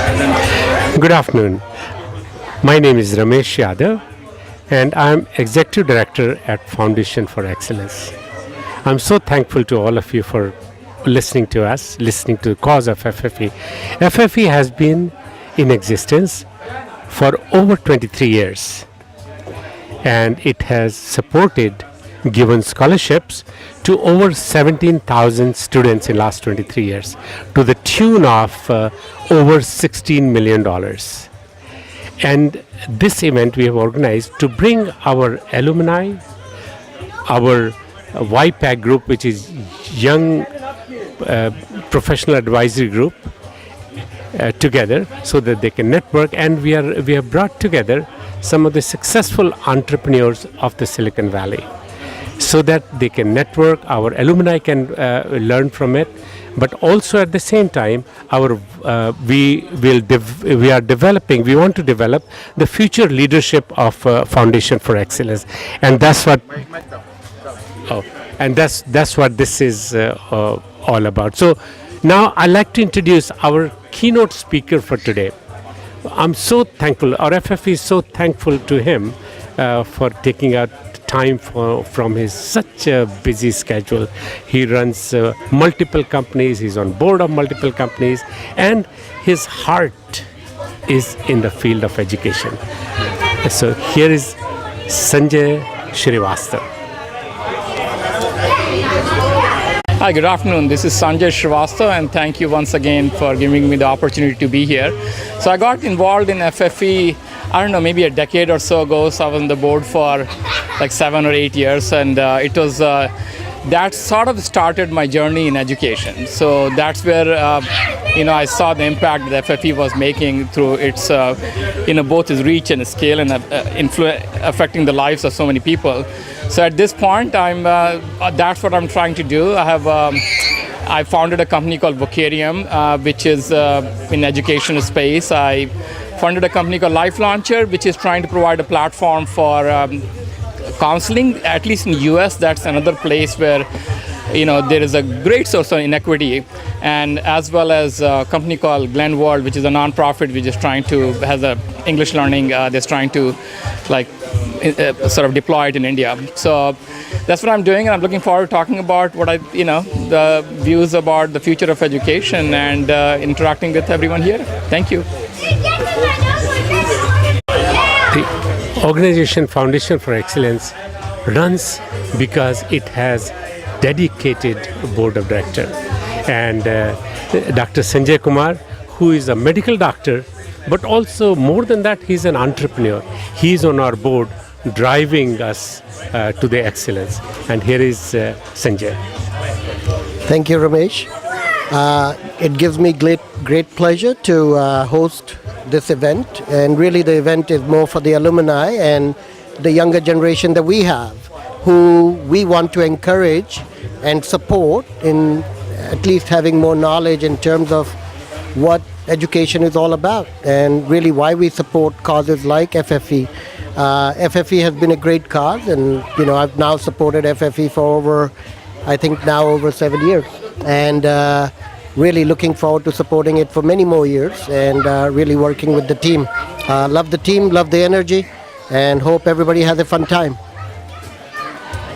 Good afternoon. My name is Ramesh Yadav, and I'm Executive Director at Foundation for Excellence. I'm so thankful to all of you for listening to us, listening to the cause of FFE. FFE has been in existence for over 23 years, and it has supported, given scholarships to over 17,000 students in last 23 years to the tune of over $16 million. And this event we have organized to bring our alumni, our YPAC group, which is Young Professional Advisory Group, together so that they can network. And we have brought together some of the successful entrepreneurs of the Silicon Valley, so that they can network, our alumni can learn from it, but also at the same time, we want to develop the future leadership of Foundation for Excellence, and that's what this is all about. So now I'd like to introduce our keynote speaker for today. I'm so thankful, our FFE is so thankful to him for taking out time from his such a busy schedule. He runs multiple companies, he's on board of multiple companies, and his heart is in the field of education. So here is Sanjay Srivastava. Hi, good afternoon. This is Sanjay Srivastava, and thank you once again for giving me the opportunity to be here. So I got involved in FFE, I don't know, maybe a decade or so ago. So I was on the board for like 7 or 8 years, and it was that sort of started my journey in education. So that's where I saw the impact that FFE was making through its both its reach and scale and affecting the lives of so many people. So at this point, that's what I'm trying to do. I founded a company called Vocarium, which is in education space. I funded a company called Life Launcher, which is trying to provide a platform for counseling. At least in the US, that's another place where there is a great source of inequity. And as well as a company called Glen World, which is a nonprofit which is has a English learning, they're trying to sort of deploy it in India. So that's what I'm doing, and I'm looking forward to talking about the views about the future of education and interacting with everyone here. Thank you. The organization Foundation for Excellence runs because it has dedicated board of directors. And Dr. Sanjay Kumar, who is a medical doctor, but also more than that, he's an entrepreneur. He's on our board driving us to the excellence. And here is Sanjay. Thank you, Ramesh. It gives me great pleasure to host this event. And really the event is more for the alumni and the younger generation that we have, who we want to encourage and support in at least having more knowledge in terms of what education is all about, and really why we support causes like FFE. FFE has been a great cause, and I've now supported FFE for over 7 years, and really looking forward to supporting it for many more years, and really working with the team. Love the team, love the energy, and hope everybody has a fun time.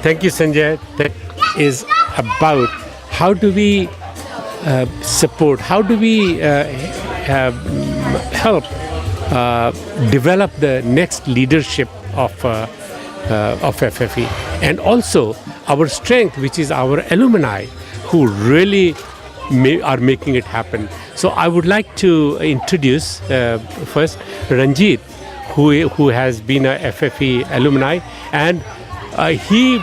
Thank you, Sanjay. That is about how do we support, how do we help develop the next leadership of FFE, and also our strength, which is our alumni, who really are making it happen. So I would like to introduce first Ranjit, who has been a FFE alumni, and he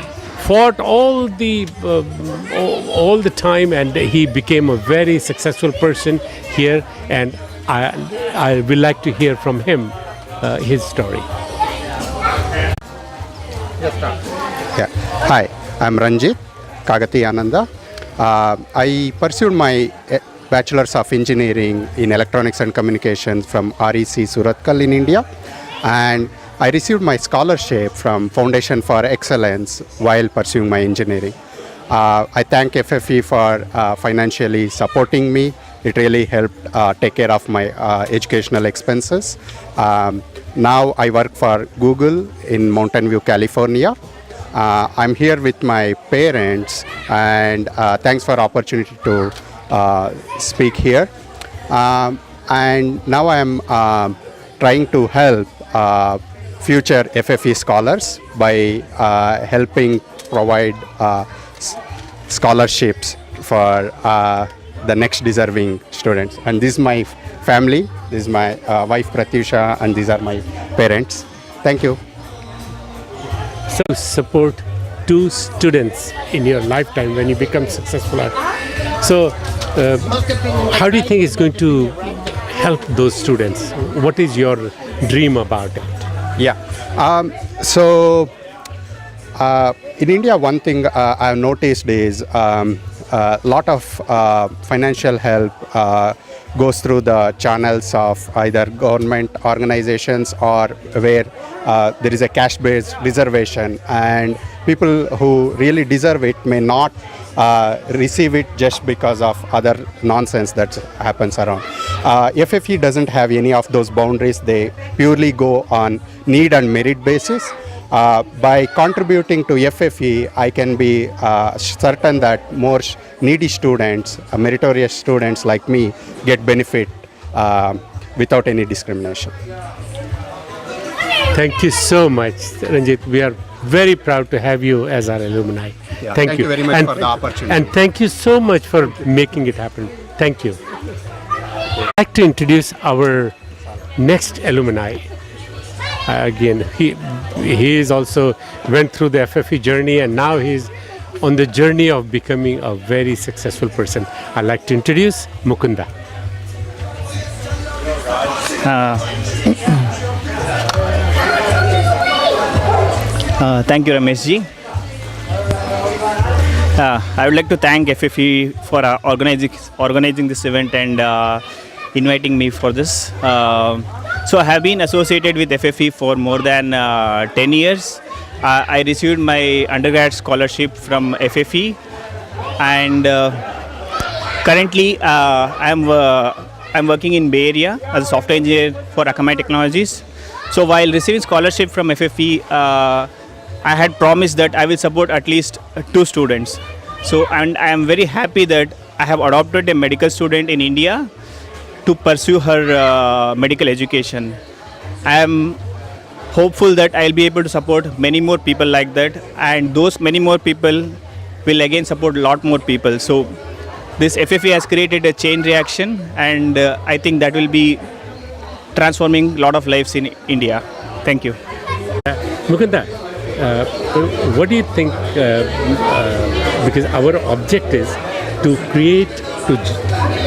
fought all the time, and he became a very successful person here, and I would like to hear from him his story. Yeah. Hi, I'm Ranjit Kagati Ananda. I pursued my Bachelor's of Engineering in Electronics and Communications from REC Surathkal in India, and I received my scholarship from Foundation for Excellence while pursuing my engineering. I thank FFE for financially supporting me It really helped take care of my educational expenses. Now I work for Google in Mountain View, California. I'm here with my parents, and thanks for opportunity to speak here. And now I am trying to help future FFE scholars by helping provide scholarships for the next deserving students. And this is my family. This is my wife Pratyusha, and these are my parents. Thank you. So support 2 students in your lifetime when you become successful. So how do you think it's going to help those students? What is your dream about it? Yeah. In India, one thing I've noticed is a lot of financial help goes through the channels of either government organizations or where there is a cash-based reservation, and people who really deserve it may not receive it just because of other nonsense that happens around. FFE doesn't have any of those boundaries. They purely go on need and merit basis. By contributing to FFE, I can be certain that more needy students, meritorious students like me, get benefit without any discrimination. Thank you so much, Ranjit. We are very proud to have you as our alumni. Yeah, thank you very much for the opportunity. And thank you so much for making it happen. Thank you. I'd like to introduce our next alumni. Again, he is also went through the FFE journey, and now he's on the journey of becoming a very successful person. I'd like to introduce Mukunda. Thank you, Ramesh ji. I would like to thank FFE for organizing this event and inviting me for this. So I have been associated with FFE for more than 10 years. I received my undergrad scholarship from FFE, and currently I'm working in Bay Area as a software engineer for Akamai Technologies. So while receiving scholarship from FFE, I had promised that I will support at least 2 students. So, and I am very happy that I have adopted a medical student in India to pursue her medical education. I am hopeful that I will be able to support many more people like that, and those many more people will again support a lot more people. So this FFA has created a chain reaction, and I think that will be transforming a lot of lives in India. Thank you. Mukunda, what do you think, because our object is to create,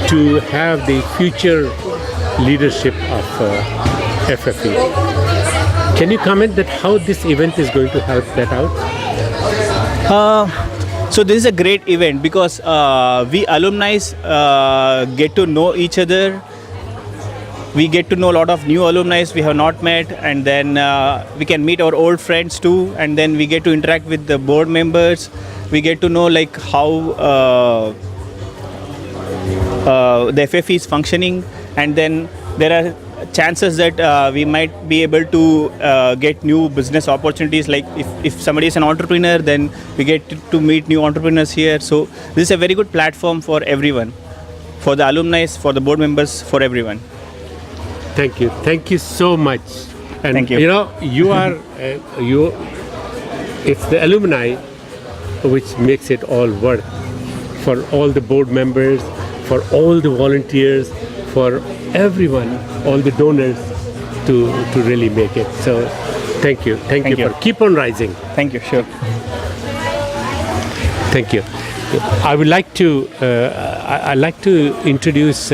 to have the future leadership of FFE. Can you comment that how this event is going to help that out? So this is a great event because we alumni get to know each other. We get to know a lot of new alumni we have not met, and then we can meet our old friends too, and then we get to interact with the board members. We get to know like how the FFE is functioning, and then there are chances that we might be able to get new business opportunities. Like if somebody is an entrepreneur, then we get to meet new entrepreneurs here. So this is a very good platform for everyone, for the alumni, for the board members, for everyone. Thank you. Thank you so much. And Thank you. You know, you are, it's the alumni which makes it all work. For all the board members, for all the volunteers, for everyone, all the donors to really make it. So thank you. Thank you for keep on rising. Thank you. Sure. Thank you. I would like to I like to introduce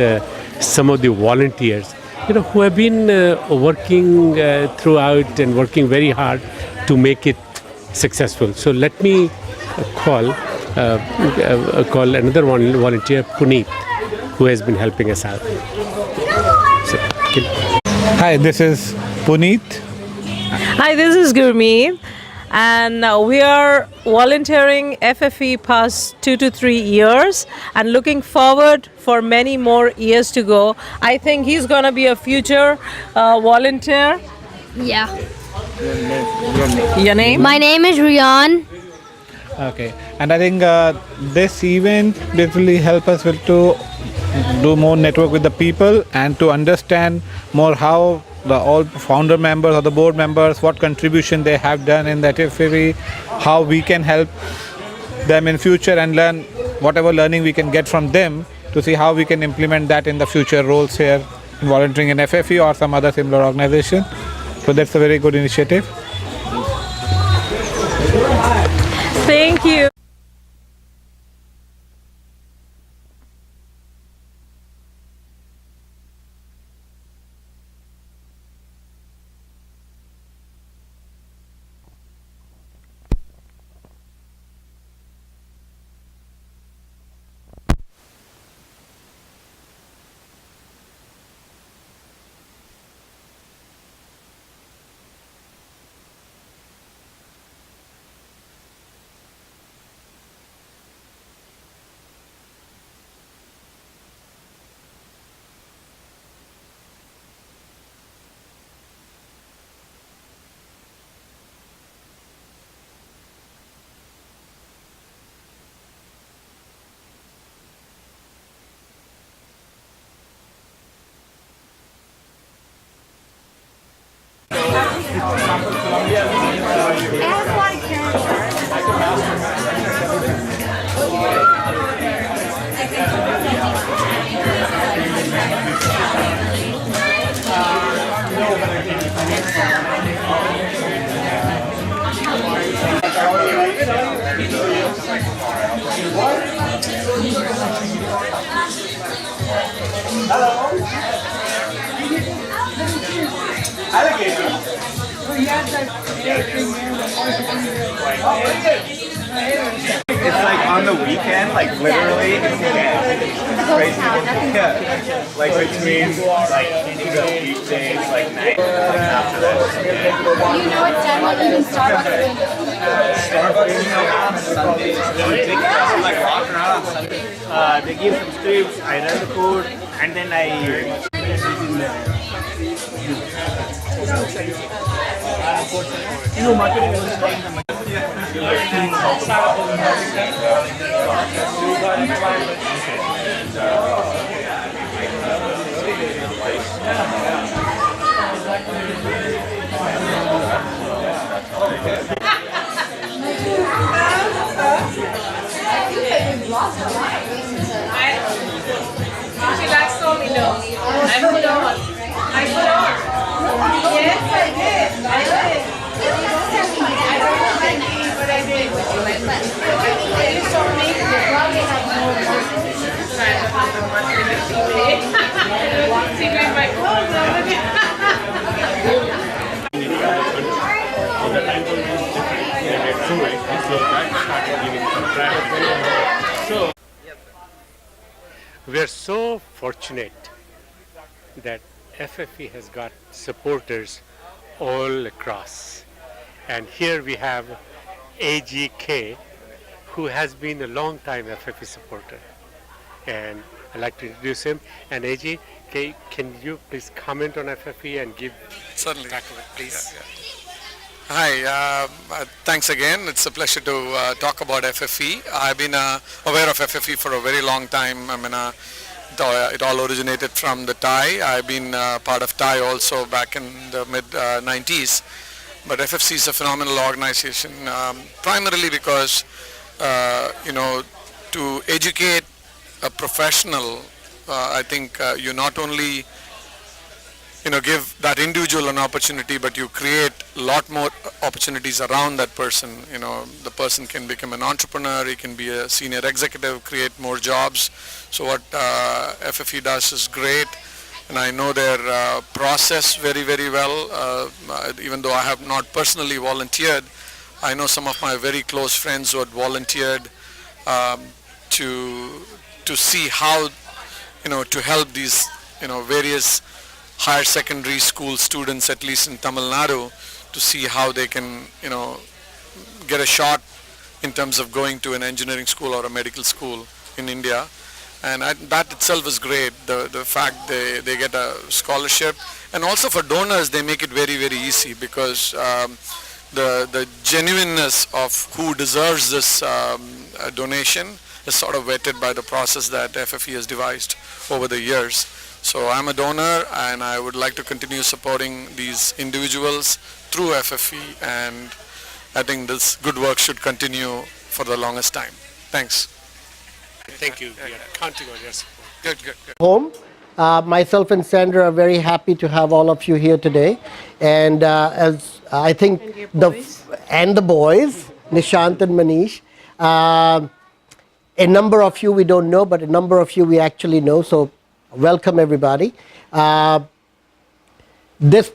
some of the volunteers, who have been working throughout and working very hard to make it successful. So let me call another volunteer, Puneet, who has been helping us out. So, Hi, this is Puneet. Hi, this is Gurmeet. and we are volunteering FFE past 2 to 3 years, and looking forward for many more years to go. I think he's gonna be a future volunteer. Yeah. Your name? My name is Rian. Okay, and I think this event will really help us to do more network with the people and to understand more how the all founder members or the board members, what contribution they have done in that FFE, how we can help them in future and learn whatever learning we can get from them to see how we can implement that in the future roles here in volunteering in FFE or some other similar organization. So that's a very good initiative. Thank you. It's like on the weekend, like literally, it's crazy. Yeah. Like between like the weekdays, like night after that. You know it's done when you Starbucks. Starbucks, you know, on Sundays. They like walk around on Sundays. They give some scripts, I run the code, and then I. She likes so me though. I put on. I put on. Yes, I did. I did. I don't know my name, but I did. You saw me. See me in my clothes over there. We're so fortunate that FFE has got supporters all across. And here we have AGK, who has been a long time FFE supporter. And I'd like to introduce him. And AGK, can you please comment on FFE and give Certainly. background, please? Hi, thanks again. It's a pleasure to talk about FFE. I've been aware of FFE for a very long time. It all originated from the TIE. I've been part of TIE also back in the mid-90s. But FFC is a phenomenal organization, primarily because, to educate a professional, I think you not only give that individual an opportunity, but you create a lot more opportunities around that person. The person can become an entrepreneur, he can be a senior executive, create more jobs. So what FFE does is great, and I know their process very, very well. Even though I have not personally volunteered, I know some of my very close friends who had volunteered to see how, to help these, various higher secondary school students, at least in Tamil Nadu, to see how they can, get a shot in terms of going to an engineering school or a medical school in India. And that itself is great, the fact they get a scholarship. And also for donors, they make it very, very easy, because the genuineness of who deserves this donation is sort of vetted by the process that FFE has devised over the years. So I'm a donor, and I would like to continue supporting these individuals through FFE, and I think this good work should continue for the longest time. Thanks. Thank you. We are counting on your support. Good. Home. Myself and Sandra are very happy to have all of you here today, and as I think the boys, Nishant and Manish. A number of you we don't know, but a number of you we actually know. So welcome everybody. This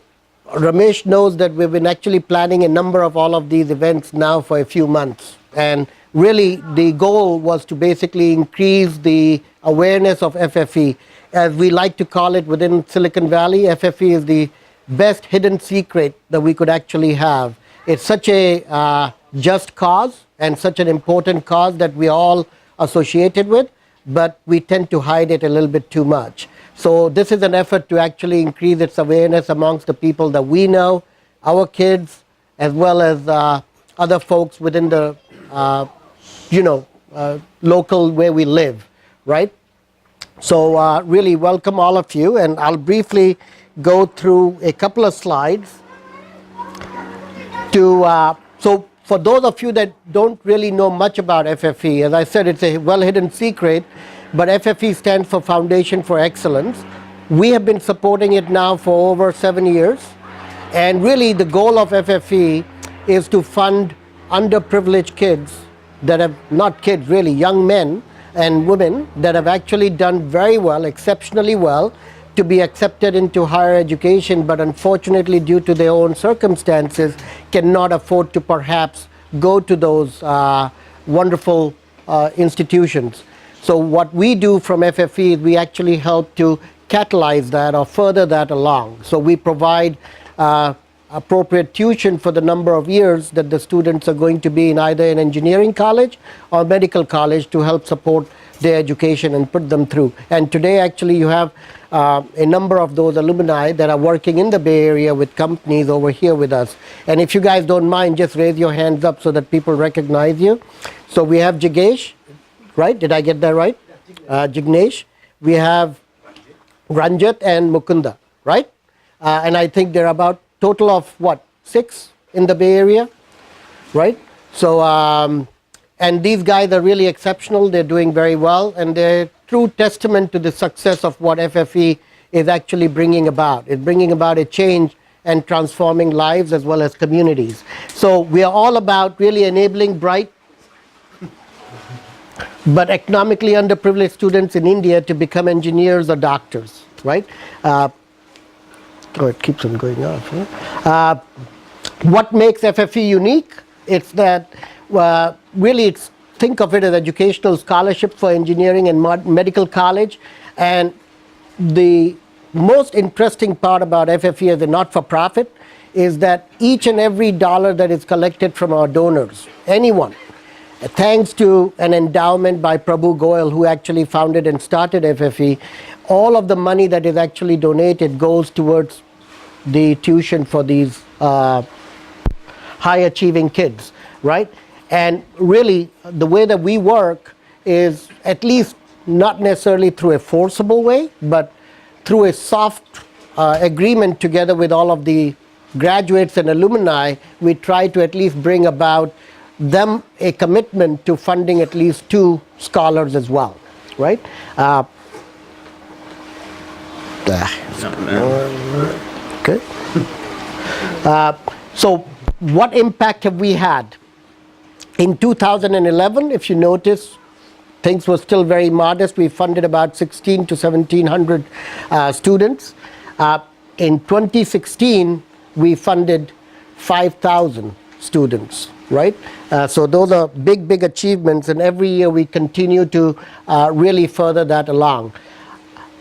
Ramesh knows that we've been actually planning a number of all of these events now for a few months, and really the goal was to basically increase the awareness of FFE. As we like to call it within Silicon Valley, FFE is the best hidden secret that we could actually have. It's such a just cause and such an important cause that we all associated with, but we tend to hide it a little bit too much. So this is an effort to actually increase its awareness amongst the people that we know, our kids, as well as other folks within the local where we live, right? So really welcome all of you, and I'll briefly go through a couple of slides to so for those of you that don't really know much about FFE, as I said, it's a well-hidden secret, but FFE stands for Foundation for Excellence. We have been supporting it now for over 7 years, and really the goal of FFE is to fund underprivileged kids that have, not kids really, young men and women that have actually done very well, exceptionally well, to be accepted into higher education, but unfortunately due to their own circumstances cannot afford to perhaps go to those wonderful institutions. So what we do from FFE is we actually help to catalyze that or further that along. So we provide appropriate tuition for the number of years that the students are going to be in either an engineering college or medical college to help support their education and put them through. And today actually you have a number of those alumni that are working in the Bay Area with companies over here with us. And if you guys don't mind, just raise your hands up so that people recognize you. So we have Jigesh, right? Did I get that right? Jignesh. We have Ranjit and Mukunda, right? And I think there are about total of what, 6 in the Bay Area, right? So and these guys are really exceptional. They're doing very well, and they're true testament to the success of what FFE is actually bringing about. It's bringing about a change and transforming lives as well as communities. So we are all about really enabling bright but economically underprivileged students in India to become engineers or doctors, right? Oh, it keeps on going off. Huh? What makes FFE unique? It's that really think of it as educational scholarship for engineering and medical college. And the most interesting part about FFE as a not-for-profit is that each and every dollar that is collected from our donors, anyone, thanks to an endowment by Prabhu Goyal, who actually founded and started FFE, all of the money that is actually donated goes towards the tuition for these high-achieving kids, right? And really, the way that we work is at least not necessarily through a forcible way, but through a soft agreement together with all of the graduates and alumni. We try to at least bring about them a commitment to funding at least 2 scholars as well, right? Okay. So what impact have we had? In 2011, if you notice, things were still very modest. We funded about 16 to 1700 students. In 2016, we funded 5,000 students, right? So those are big, big achievements, and every year we continue to really further that along.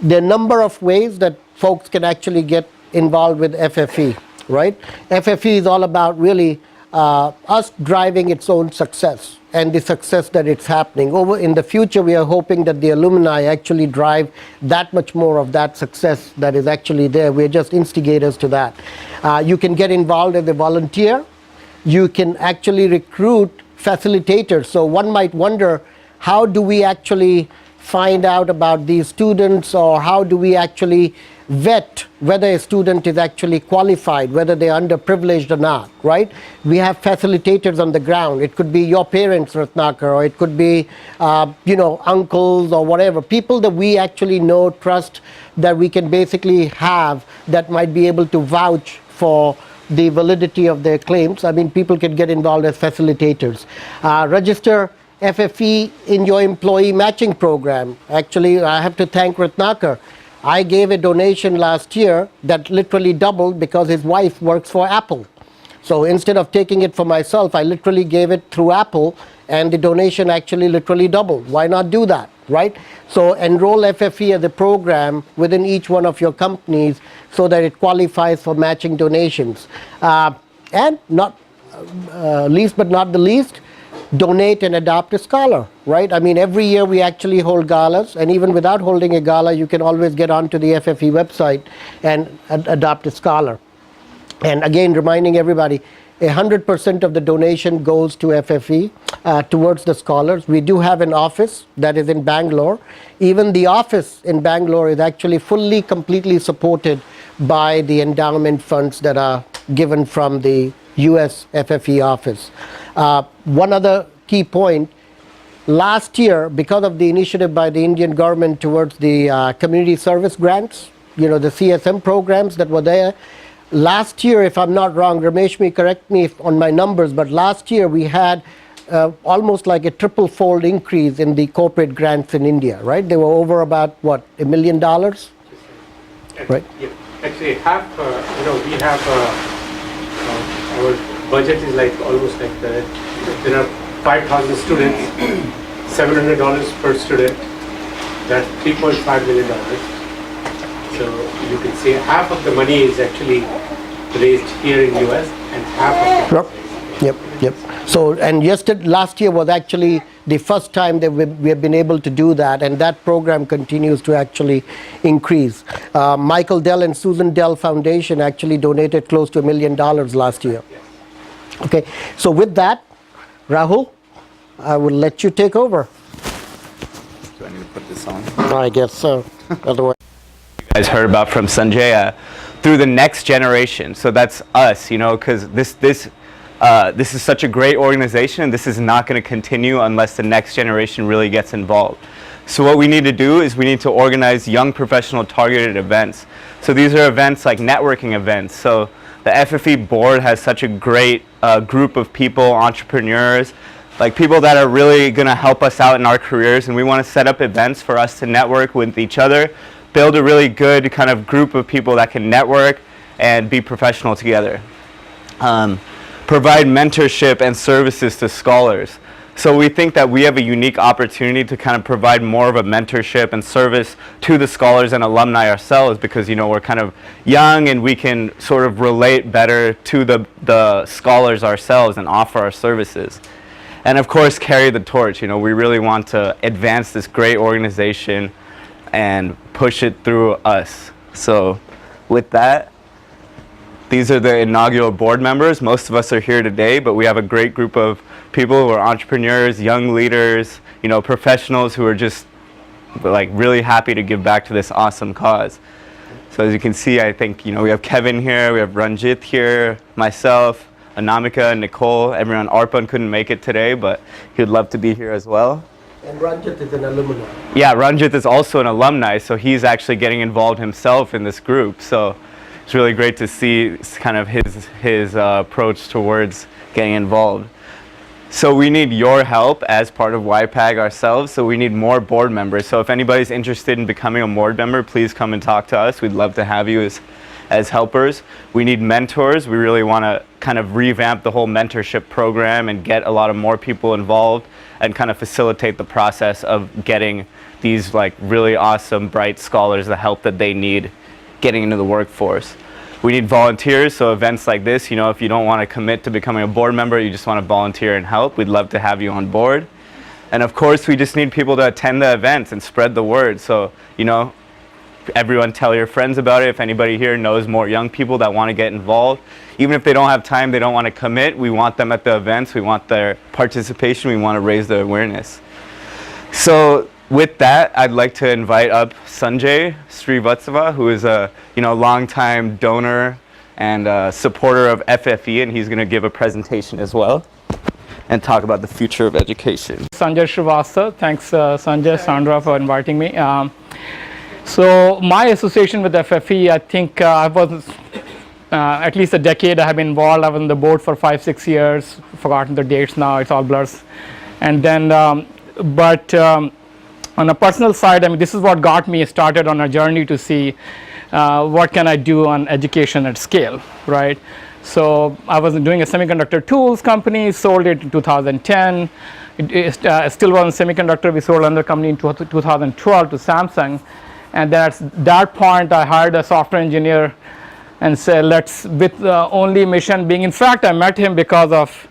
There are a number of ways that folks can actually get involved with FFE, right? FFE is all about really us driving its own success and the success that it's happening. Over in the future, we are hoping that the alumni actually drive that much more of that success that is actually there. We're just instigators to that. You can get involved as a volunteer. You can actually recruit facilitators. So one might wonder, how do we actually find out about these students, or how do we actually vet whether a student is actually qualified, whether they are underprivileged or not, right? We have facilitators on the ground. It could be your parents, Ratnakar, or it could be, uncles or whatever, people that we actually know, trust, that we can basically have that might be able to vouch for the validity of their claims. I mean, people can get involved as facilitators. Register FFE in your employee matching program. Actually, I have to thank Ratnakar. I gave a donation last year that literally doubled because his wife works for Apple. So instead of taking it for myself, I literally gave it through Apple, and the donation actually literally doubled. Why not do that, right? So enroll FFE as a program within each one of your companies so that it qualifies for matching donations. And not least but not the least, donate and adopt a scholar, right? I mean, every year we actually hold galas, and even without holding a gala, you can always get onto the FFE website and adopt a scholar. And again, reminding everybody, 100% of the donation goes to FFE towards the scholars. We do have an office that is in Bangalore. Even the office in Bangalore is actually fully, completely supported by the endowment funds that are given from the US FFE office. One other key point, last year, because of the initiative by the Indian government towards the community service grants, the CSM programs that were there, last year, if I'm not wrong, Ramesh may correct me on my numbers, but last year we had almost like a triple-fold increase in the corporate grants in India, right? They were over about, what, $1 million? Right? Yeah. Actually, we have our budget is like almost like there are 5,000 students, $700 per student. That's $3.5 million. So you can see half of the money is actually raised here in US and half of it. Yep. So, and last year was actually the first time that we have been able to do that, and that program continues to actually increase. Michael Dell and Susan Dell Foundation actually donated close to $1 million last year. Okay, so with that, Rahul, I will let you take over. Do I need to put this on? I guess so. Otherwise, You guys heard about from Sanjaya, through the next generation. So that's us, because this is such a great organization, and this is not going to continue unless the next generation really gets involved. So what we need to do is we need to organize young professional targeted events. So these are events like networking events. So the FFE board has such a great group of people, entrepreneurs, like people that are really going to help us out in our careers, and we want to set up events for us to network with each other, build a really good kind of group of people that can network and be professional together. Provide mentorship and services to scholars. So we think that we have a unique opportunity to kind of provide more of a mentorship and service to the scholars and alumni ourselves, because we're kind of young and we can sort of relate better to the scholars ourselves and offer our services. And of course, carry the torch. We really want to advance this great organization and push it through us. So with that, these are the inaugural board members. Most of us are here today, but we have a great group of people who are entrepreneurs, young leaders, professionals who are just like really happy to give back to this awesome cause. So as you can see, I think, we have Kevin here, we have Ranjit here, myself, Anamika, Nicole, everyone. Arpan couldn't make it today, but he would love to be here as well. and Ranjit is an alumni. Yeah, Ranjit is also an alumni, so he's actually getting involved himself in this group. So it's really great to see kind of his approach towards getting involved. So we need your help as part of YPAG ourselves, so we need more board members. So if anybody's interested in becoming a board member, please come and talk to us. We'd love to have you as helpers. We need mentors. We really want to kind of revamp the whole mentorship program and get a lot of more people involved and kind of facilitate the process of getting these like really awesome, bright scholars the help that they need getting into the workforce. we need volunteers, so events like this, you know, if you don't want to commit to becoming a board member, you just want to volunteer and help, we'd love to have you on board. And of course, we just need people to attend the events and spread the word. So, you know, everyone tell your friends about it. If anybody here knows more young people that want to get involved, even if they don't have time, they don't want to commit, we want them at the events, we want their participation, we want to raise their awareness. So with that, I'd like to invite up Sanjay Srivatsava, who is a longtime donor and supporter of FFE, and he's going to give a presentation as well and talk about the future of education. Sanjay Srivastava. Thanks, Sanjay, Sandra, for inviting me. So my association with FFE, I think I was at least a decade I have been involved. I was on the board for 5-6 years, forgotten the dates now, it's all blurs. And then, on a personal side, I mean, this is what got me started on a journey to see what can I do on education at scale, right? So I was doing a semiconductor tools company, sold it in 2010. It still was a semiconductor. We sold another company in 2012 to Samsung. And then at that point, I hired a software engineer and said, let's, with the only mission being, in fact, I met him because of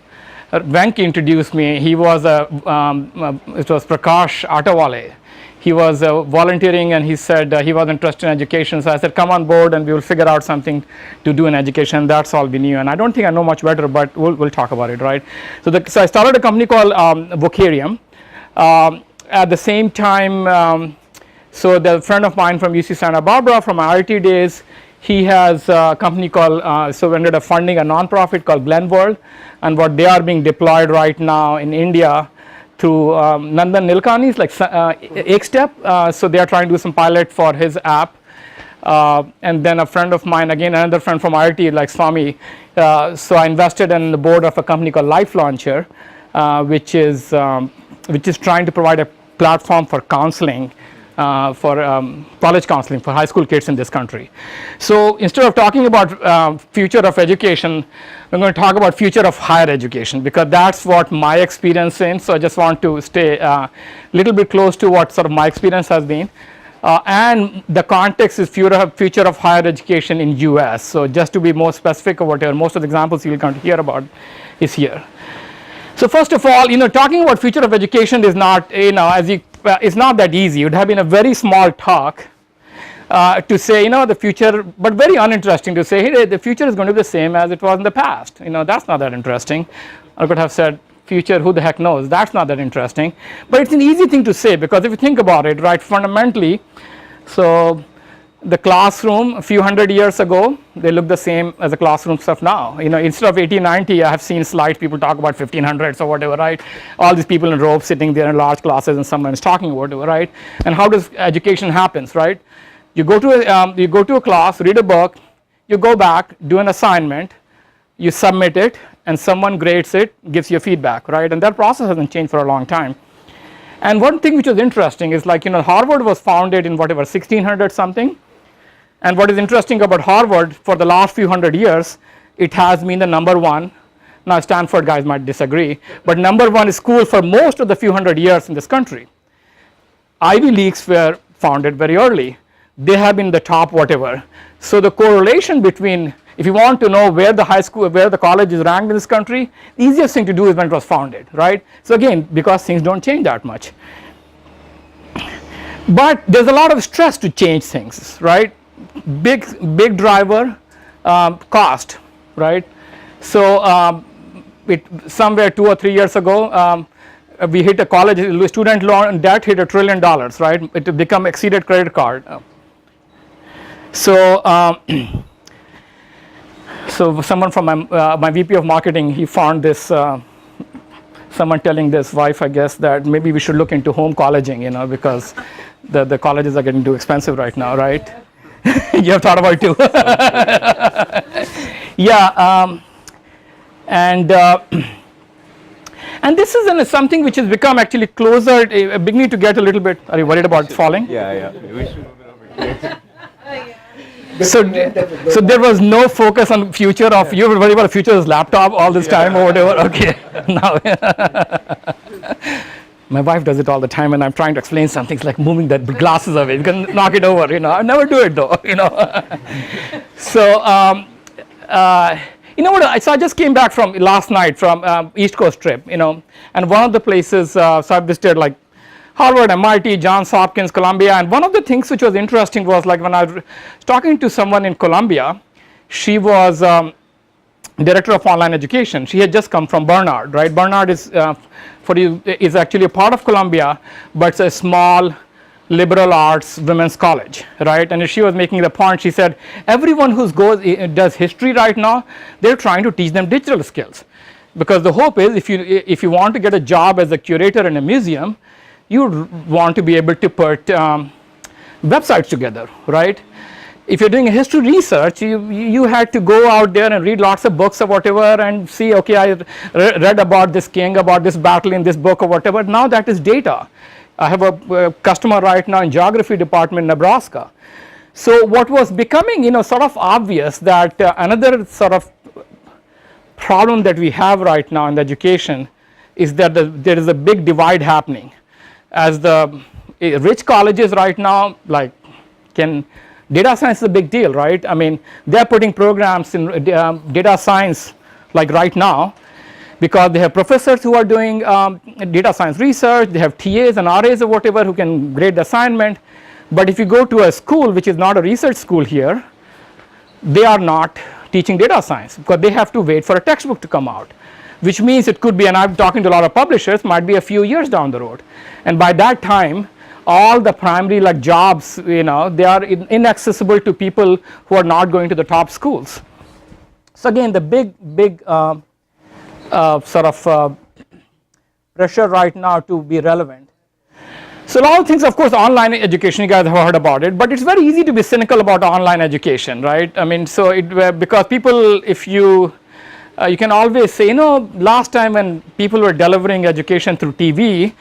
Venki introduced me. He was it was Prakash Atawale. He was volunteering and he said he was interested in education. So I said, come on board and we will figure out something to do in education. That's all we knew. And I don't think I know much better, but we'll talk about it, right? So I started a company called Vocarium. At the same time, so the friend of mine from UC Santa Barbara from my IT days, he has a company called, so we ended up funding a nonprofit called Glenworld, and what they are being deployed right now in India through Nandan Nilekani's like Ekstep. So they are trying to do some pilot for his app. And then a friend of mine, again, another friend from IT like Swami. So I invested in the board of a company called Life Launcher, which is trying to provide a platform for counseling. For college counseling for high school kids in this country. So instead of talking about future of education, I'm going to talk about future of higher education because that's what my experience is. So I just want to stay a little bit close to what sort of my experience has been. And the context is future of higher education in US. So just to be more specific or whatever, most of the examples you're going to hear about is here. So first of all, talking about future of education is not, it's not that easy. It would have been a very small talk to say, the future, but very uninteresting to say, hey, the future is going to be the same as it was in the past. That's not that interesting. I could have said, future, who the heck knows? That's not that interesting. But it's an easy thing to say because if you think about it, right, fundamentally, so the classroom a few hundred years ago, they look the same as the classroom stuff now. Instead of 1890, I have seen slides, people talk about 1500s or whatever, right? All these people in robes sitting there in large classes and someone is talking about whatever, right? And how does education happens, right? You go to a class, read a book, you go back, do an assignment, you submit it, and someone grades it, gives you feedback, right? And that process hasn't changed for a long time. And one thing which was interesting is like, Harvard was founded in whatever, 1600 something. And what is interesting about Harvard for the last few hundred years, it has been the number one. Now Stanford guys might disagree, but number one school for most of the few hundred years in this country. Ivy Leagues were founded very early. They have been the top whatever. So the correlation between, if you want to know where the high school, where the college is ranked in this country, the easiest thing to do is when it was founded, right? So again, because things don't change that much. But there's a lot of stress to change things, right? Big driver, cost, right? So somewhere 2 or 3 years ago, we hit a college student loan debt hit $1 trillion, right? It become exceeded credit card. So someone from my VP of marketing, he found this. Someone telling this wife, I guess, that maybe we should look into home colleging, because the colleges are getting too expensive right now, right? You have thought about it too. Yeah, and this is something which has become actually closer, beginning to get a little bit. Are you worried about falling? Yeah. We should move it over here. So there was no focus on future of, you were worried about the future of laptop all this time or whatever. Okay, now. My wife does it all the time, and I'm trying to explain something. It's like moving the glasses away. You can knock it over, I never do it though, So, so I just came back from last night from East Coast trip, and one of the places, so I visited like Harvard, MIT, Johns Hopkins, Columbia, and one of the things which was interesting was like when I was talking to someone in Columbia, she was director of online education. She had just come from Barnard, right? Barnard is is actually a part of Columbia, but it's a small liberal arts women's college, right? And she was making the point. She said everyone who does history right now, they're trying to teach them digital skills, because the hope is if you want to get a job as a curator in a museum, you want to be able to put websites together, right? If you're doing a history research, you had to go out there and read lots of books or whatever and see, okay, I read about this king, about this battle in this book or whatever. Now that is data. I have a customer right now in geography department in Nebraska. So what was becoming, sort of obvious that another sort of problem that we have right now in the education is that there is a big divide happening. As the rich colleges right now, like data science is a big deal, right? I mean, they're putting programs in data science like right now, because they have professors who are doing data science research, they have TAs and RAs or whatever who can grade the assignment. But if you go to a school which is not a research school here, they are not teaching data science because they have to wait for a textbook to come out, which means it could be, and I'm talking to a lot of publishers, might be a few years down the road. And by that time, all the primary jobs, they are inaccessible to people who are not going to the top schools. So again, the big sort of pressure right now to be relevant. So a lot of things, of course, online education, you guys have heard about it, but it's very easy to be cynical about online education, right? I mean, so because people, if you can always say, last time when people were delivering education through TV,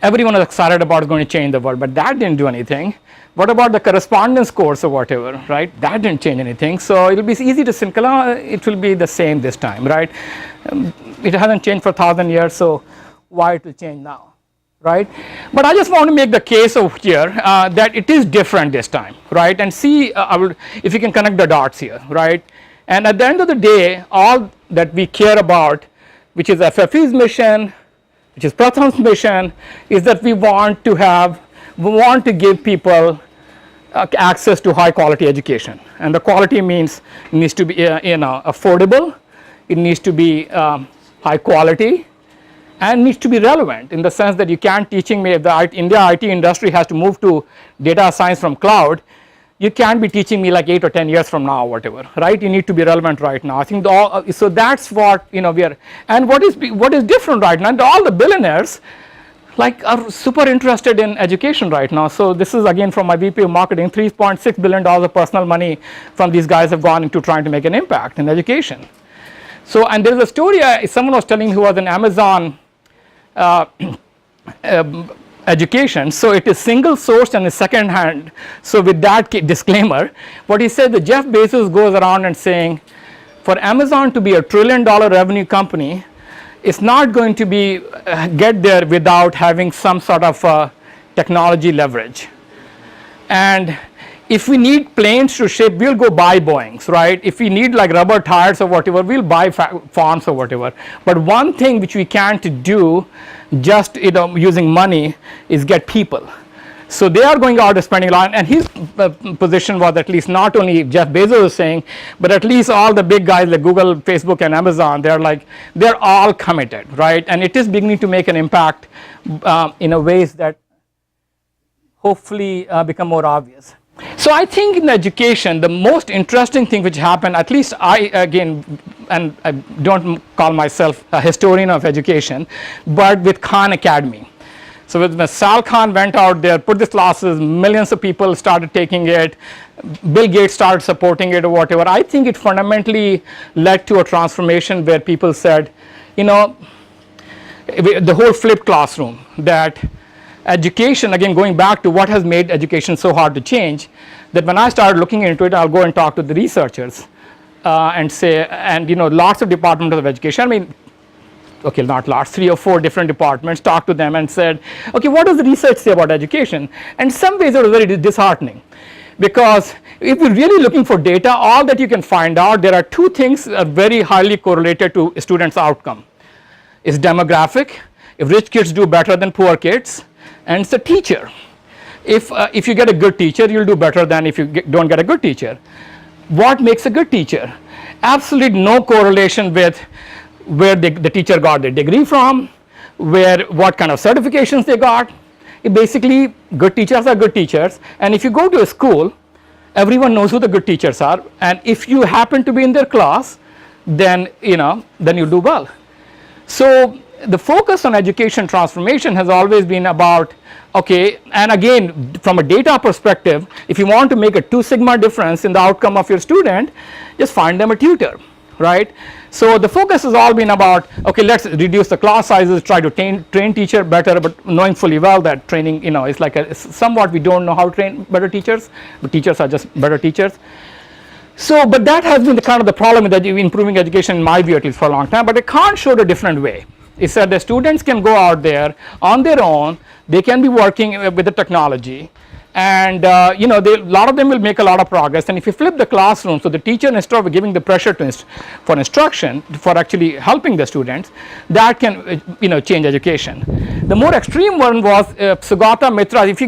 everyone was excited about going to change the world, but that didn't do anything. What about the correspondence course or whatever, right? That didn't change anything. So it'll be easy to cynical, it will be the same this time, right? It hasn't changed for 1,000 years, so why it will change now, right? But I just want to make the case over here that it is different this time, right? And see if you can connect the dots here, right? And at the end of the day, all that we care about, which is FFE's mission, which is Pratham mission, is that we want to give people access to high quality education. And the quality means it needs to be affordable, it needs to be high quality, and needs to be relevant in the sense that you can't teaching me if the India IT industry has to move to data science from cloud, you can't be teaching me like 8 or 10 years from now or whatever, right? You need to be relevant right now. I think so that's what we are, and what is different right now, and all the billionaires are super interested in education right now. So this is again from my VP of marketing, $3.6 billion of personal money from these guys have gone into trying to make an impact in education. So, and there's a story someone was telling who was an Amazon education, so it is single sourced and is second hand. So with that disclaimer, what he said, that Jeff Bezos goes around and saying, for Amazon to be a $1 trillion revenue company, it's not going to be get there without having some sort of technology leverage. And if we need planes to ship, we'll go buy Boeings, right? If we need rubber tires or whatever, we'll buy farms or whatever. But one thing which we can't do just using money is get people. So they are going out and spending a lot, and his position was at least not only Jeff Bezos is saying, but at least all the big guys like Google, Facebook, and Amazon, they're all committed, right? And it is beginning to make an impact in a ways that hopefully become more obvious. So I think in education, the most interesting thing which happened, at least and I don't call myself a historian of education, but with Khan Academy. So when Sal Khan went out there, put these classes, millions of people started taking it, Bill Gates started supporting it or whatever. I think it fundamentally led to a transformation where people said, the whole flipped classroom, that education, again going back to what has made education so hard to change, that when I started looking into it, I'll go and talk to the researchers and say, lots of departments of education. I mean, okay, not lots, 3 or 4 different departments, talked to them and said, okay, what does the research say about education? And in some ways it was very disheartening, because if you're really looking for data, all that you can find out, there are 2 things that are very highly correlated to students' outcome. It's demographic, if rich kids do better than poor kids, and it's the teacher. If you get a good teacher, you'll do better than if you don't get a good teacher. What makes a good teacher? Absolutely no correlation with where the teacher got their degree from, what kind of certifications they got. Basically, good teachers are good teachers, and if you go to a school, everyone knows who the good teachers are, and if you happen to be in their class, then you do well. So the focus on education transformation has always been about, okay, and again, from a data perspective, if you want to make a 2 sigma difference in the outcome of your student, just find them a tutor, right? So the focus has all been about, okay, let's reduce the class sizes, try to train teacher better, but knowing fully well that training, is like somewhat we don't know how to train better teachers, but teachers are just better teachers. So, but that has been the kind of the problem with improving education in my view at least for a long time, but I can't show it a different way. It's that the students can go out there on their own, they can be working with the technology, and a lot of them will make a lot of progress. And if you flip the classroom, so the teacher, instead of giving the pressure for instruction, for actually helping the students, that can change education. The more extreme one was Sugata Mitra. If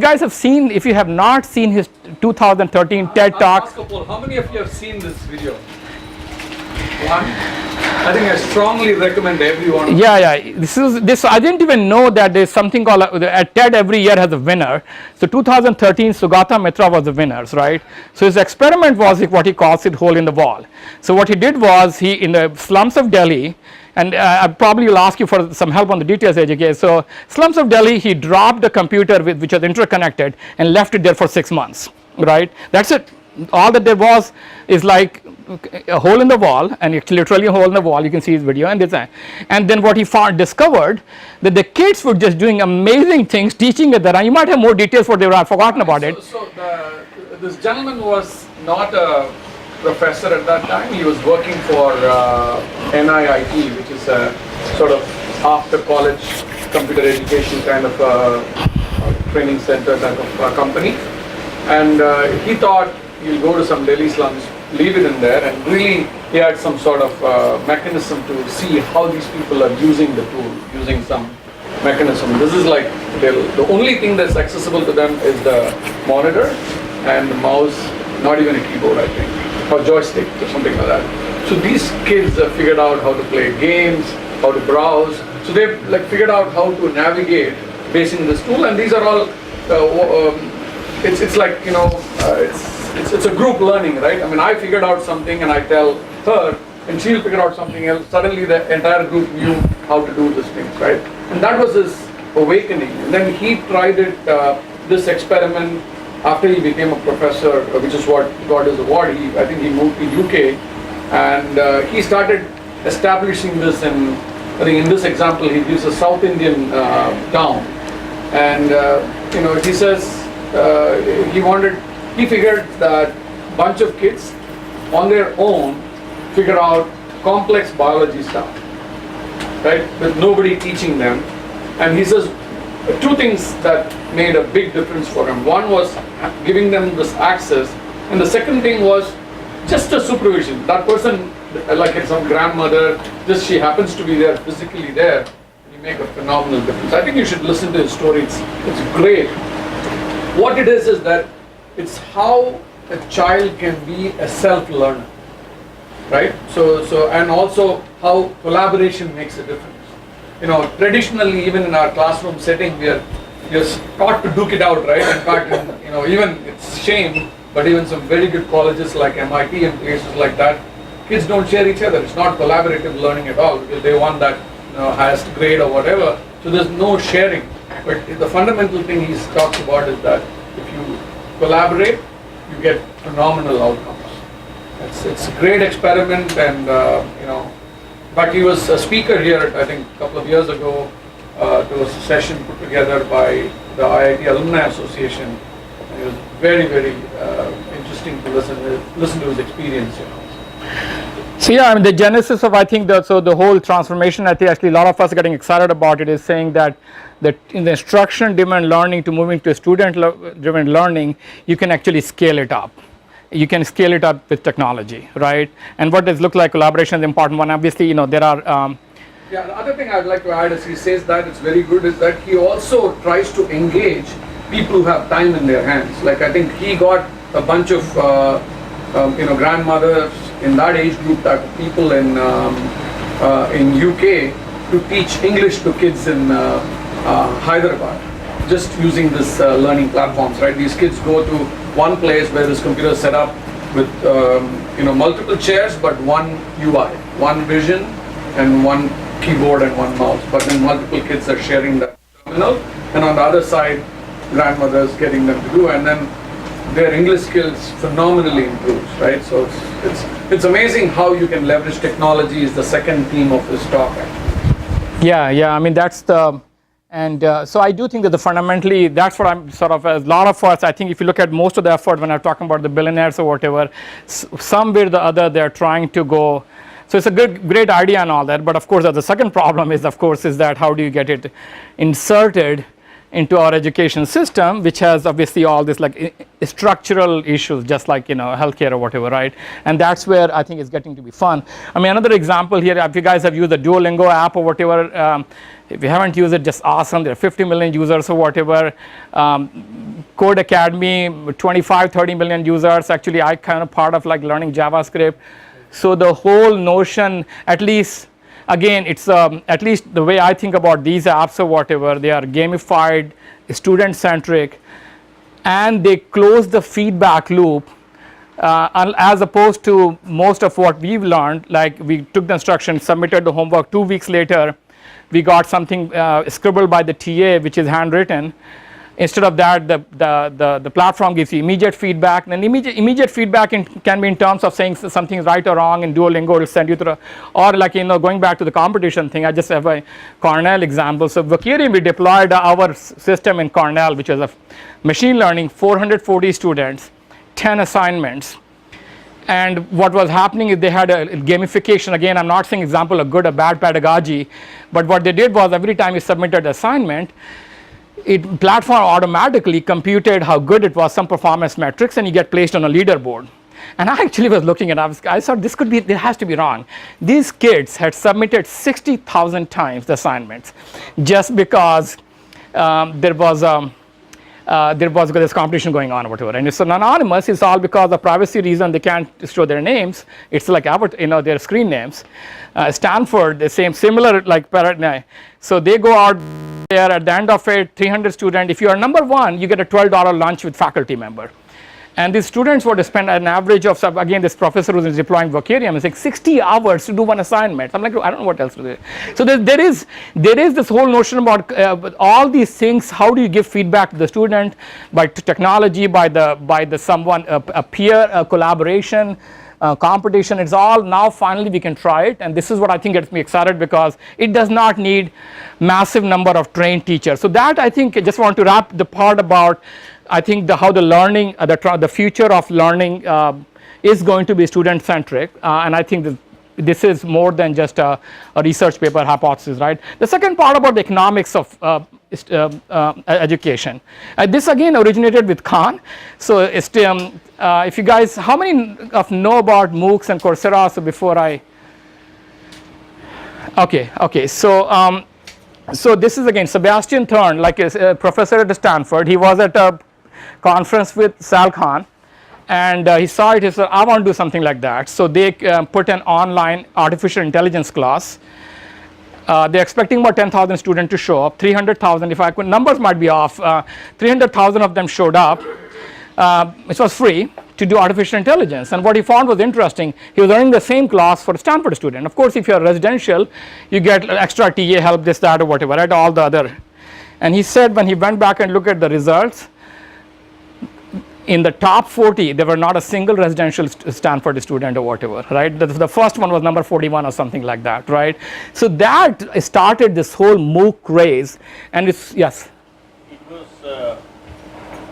you have not seen his 2013 TED Talk. How many of you have seen this video? One? I think I strongly recommend everyone. Yeah. This. I didn't even know that there's something called at TED every year has a winner. So 2013, Sugata Mitra was the winners, right? So his experiment was what he calls it hole in the wall. So what he did was in the slums of Delhi, and I probably will ask you for some help on the details, AJK. So slums of Delhi, he dropped the computer which was interconnected and left it there for 6 months, right? That's it. All that there was is like a hole in the wall, and it's literally a hole in the wall. You can see his video and this, and then what he discovered that the kids were just doing amazing things, teaching it there. You might have more details, for they were forgotten about it. So this gentleman was not a professor at that time. He was working for NIIT, which is a sort of after college computer education kind of training center type of company, and he thought he'll go to some Delhi slums, leave it in there, and really he had some sort of mechanism to see how these people are using the tool, using some mechanism. This is like the only thing that's accessible to them is the monitor and the mouse, not even a keyboard, I think, or joystick or something like that. So these kids have figured out how to play games, how to browse. So they've figured out how to navigate based on this tool, and these are all it's a group learning, right? I mean, I figured out something and I tell her, and she'll figure out something else. Suddenly the entire group knew how to do these things, right? And that was his awakening. And then he tried this experiment after he became a professor, which is what got his award. I think he moved to UK, and he started establishing this. And I think in this example, he gives a South Indian town, and he says he figured that bunch of kids on their own figure out complex biology stuff, right, with nobody teaching them. And he says 2 things that made a big difference for him. One was giving them this access, and the second thing was just a supervision. That person, like some grandmother, just she happens to be there, physically there, you make a phenomenal difference. I think you should listen to his story. It's great. What it is that it's how a child can be a self-learner, right? So and also how collaboration makes a difference. Traditionally, even in our classroom setting, you're taught to duke it out, right? In fact, even it's shame, but even some very good colleges like MIT and places like that, kids don't share each other. It's not collaborative learning at all, because they want that highest grade or whatever. So there's no sharing. But the fundamental thing he talks about is that if you collaborate, you get phenomenal outcomes. It's a great experiment, and in fact, he was a speaker here, I think, a couple of years ago. There was a session put together by the IIT Alumni Association, and it was very, very interesting to listen to his experience. So yeah, I mean the genesis of I think the whole transformation, I think actually a lot of us are getting excited about it, is saying that in the instruction driven learning to moving to student driven learning, you can actually scale it up. You can scale it up with technology, right? And what does look like collaboration is the important one. Obviously, there are yeah, the other thing I'd like to add as he says that it's very good is that he also tries to engage people who have time in their hands. Like I think he got a bunch of grandmothers in that age group, that people in UK to teach English to kids in Hyderabad, just using this learning platforms, right? These kids go to one place where this computer is set up with multiple chairs, but one UI, one vision, and one keyboard and one mouse. But then multiple kids are sharing the terminal, and on the other side, grandmothers getting them to do, and then their English skills phenomenally improves, right? So it's amazing how you can leverage technology. Is the second theme of this talk. Yeah. I mean that's the. And so I do think that fundamentally that's what I'm sort of, a lot of us, I think if you look at most of the effort when I'm talking about the billionaires or whatever, somewhere or the other they're trying to go. So it's a great idea and all that, but of course the second problem is that how do you get it inserted into our education system, which has obviously all this like structural issues, just like healthcare or whatever, right? And that's where I think it's getting to be fun. I mean, another example here, if you guys have used the Duolingo app or whatever, if you haven't used it, just awesome. There are 50 million users or whatever. Code Academy, 25-30 million users. Actually, I kind of part of like learning JavaScript. So the whole notion, at least. Again, it's at least the way I think about these apps or whatever, they are gamified, student-centric, and they close the feedback loop as opposed to most of what we've learned. Like we took the instruction, submitted the homework, 2 weeks later, we got something scribbled by the TA, which is handwritten. Instead of that, the platform gives you immediate feedback, and immediate feedback can be in terms of saying something is right or wrong. In Duolingo, it will send you through, or like going back to the competition thing. I just have a Cornell example. So Vocarium, we deployed our system in Cornell, which is a machine learning, 440 students, 10 assignments. And what was happening is they had a gamification. Again, I'm not saying example of good or bad pedagogy, but what they did was every time you submitted an assignment, platform automatically computed how good it was, some performance metrics, and you get placed on a leaderboard. And I actually was looking at it, I thought there has to be wrong. These kids had submitted 60,000 times the assignments just because there was this competition going on or whatever. And it's anonymous. It's all because of privacy reason they can't show their names. It's like their screen names. Stanford, the similar like paradigm. So they go out there at the end of it, 300 students. If you are number one, you get a $12 lunch with faculty member. And these students were to spend an average of, again, this professor who is deploying Vocarium is like 60 hours to do one assignment. I'm like, I don't know what else to do. So there is this whole notion about all these things. How do you give feedback to the student by technology, by someone, a peer collaboration, competition? It's all now finally we can try it, and this is what I think gets me excited because it does not need massive number of trained teachers. So that I think I just want to wrap the part about. I think how the learning, the future of learning is going to be student-centric, and I think this is more than just a research paper hypothesis, right? The second part about the economics of education. This again originated with Khan. So if you guys, how many of know about MOOCs and Coursera? So before okay. So this is again Sebastian Thurn, like a professor at Stanford. He was at a conference with Sal Khan, and he saw it. He said, I want to do something like that. So they put an online artificial intelligence class. They're expecting about 10,000 students to show up. 300,000, if I could, numbers might be off. 300,000 of them showed up. It was free to do artificial intelligence, and what he found was interesting. He was running the same class for a Stanford student. Of course, if you're residential, you get extra TA help, this, that, or whatever, right? All the other. And he said when he went back and looked at the results, in the top 40, there were not a single residential Stanford student or whatever, right? The first one was number 41 or something like that, right? So that started this whole MOOC craze, and it's, yes? It was